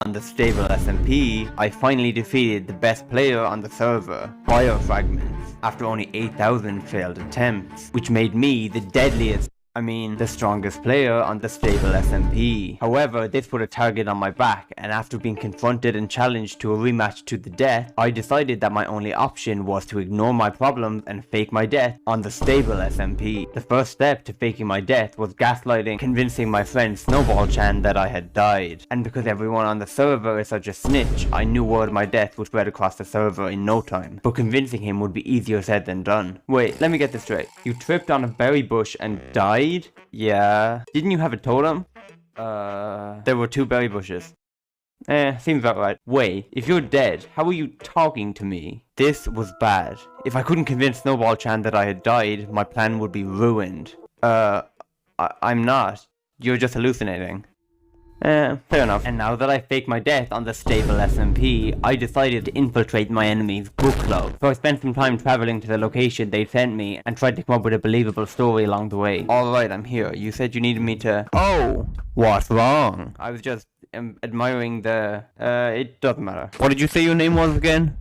On the Stable SMP, I finally defeated the best player on the server, Fire Fragments, after only 8,000 failed attempts, which made me the the strongest player on the Stable SMP. However, this put a target on my back, and after being confronted and challenged to a rematch to the death, I decided that my only option was to ignore my problems and fake my death on the Stable SMP. The first step to faking my death was gaslighting, convincing my friend Snowball-chan that I had died. And because everyone on the server is such a snitch, I knew word of my death would spread across the server in no time. But convincing him would be easier said than done. Wait, let me get this straight. You tripped on a berry bush and died? Yeah. Didn't you have a totem? There were 2 berry bushes. Seems about right. Wait, if you're dead, how are you talking to me? This was bad. If I couldn't convince Snowball-chan that I had died, my plan would be ruined. I'm not. You're just hallucinating. Fair enough. And now that I faked my death on the Stable SMP, I decided to infiltrate my enemy's book club. So I spent some time traveling to the location they sent me and tried to come up with a believable story along the way. Alright, I'm here. You said you needed me to... Oh! What's wrong? I was just admiring the... it doesn't matter. What did you say your name was again?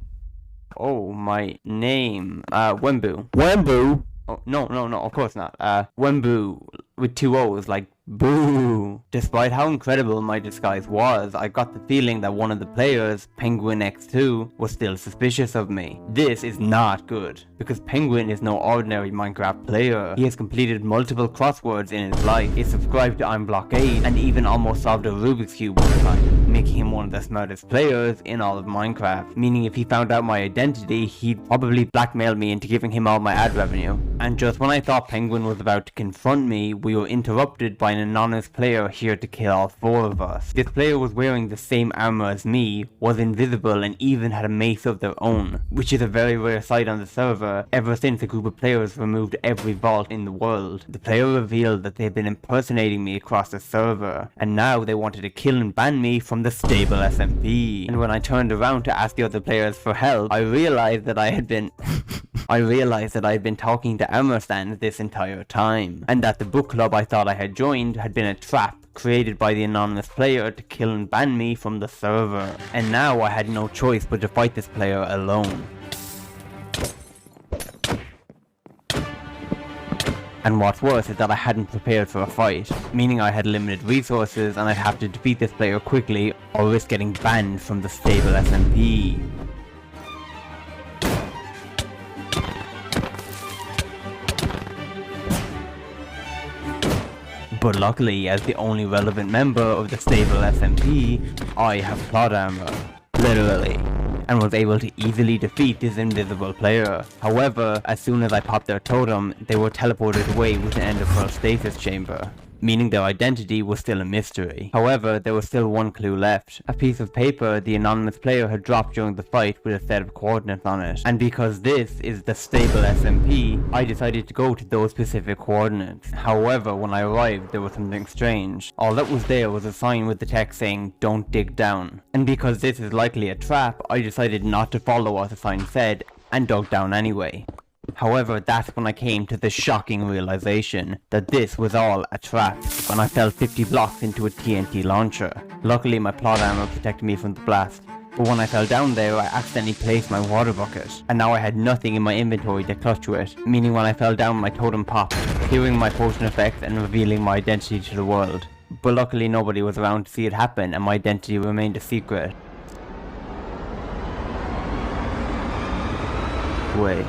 Oh, my name. Wembu. Wembu? Oh, no, of course not. Wembu with 2 O's, like boo. Despite how incredible my disguise was, I got the feeling that one of the players, Penguin X2, was still suspicious of me. This is not good, because Penguin is no ordinary Minecraft player. He has completed multiple crosswords in his life, is subscribed to Blockade, and even almost solved a Rubik's Cube one time, making him one of the smartest players in all of Minecraft. Meaning if he found out my identity, he'd probably blackmail me into giving him all my ad revenue. And just when I thought Penguin was about to confront me, we were interrupted by an anonymous player here to kill all 4 of us. This player was wearing the same armor as me, was invisible, and even had a mace of their own, which is a very rare sight on the server ever since a group of players removed every vault in the world. The player revealed that they had been impersonating me across the server, and now they wanted to kill and ban me from the Stable SMP. And when I turned around to ask the other players for help, I realized that I had been talking to armor stands this entire time, and that the book club I thought I had joined had been a trap created by the anonymous player to kill and ban me from the server. And now I had no choice but to fight this player alone. And what's worse is that I hadn't prepared for a fight, meaning I had limited resources and I'd have to defeat this player quickly or risk getting banned from the Stable SMP. But luckily, as the only relevant member of the Stable SMP, I have plot armor, literally, and was able to easily defeat this invisible player. However, as soon as I popped their totem, they were teleported away with an end-of-world stasis chamber, meaning their identity was still a mystery. However, there was still one clue left. A piece of paper the anonymous player had dropped during the fight with a set of coordinates on it. And because this is the Stable SMP, I decided to go to those specific coordinates. However, when I arrived, there was something strange. All that was there was a sign with the text saying, "Don't dig down." And because this is likely a trap, I decided not to follow what the sign said, and dug down anyway. However, that's when I came to the shocking realization that this was all a trap, when I fell 50 blocks into a TNT launcher. Luckily my plot armor protected me from the blast, but when I fell down there I accidentally placed my water bucket, and now I had nothing in my inventory to clutch to it, meaning when I fell down my totem popped, clearing my potion effects and revealing my identity to the world. But luckily nobody was around to see it happen and my identity remained a secret. Wait.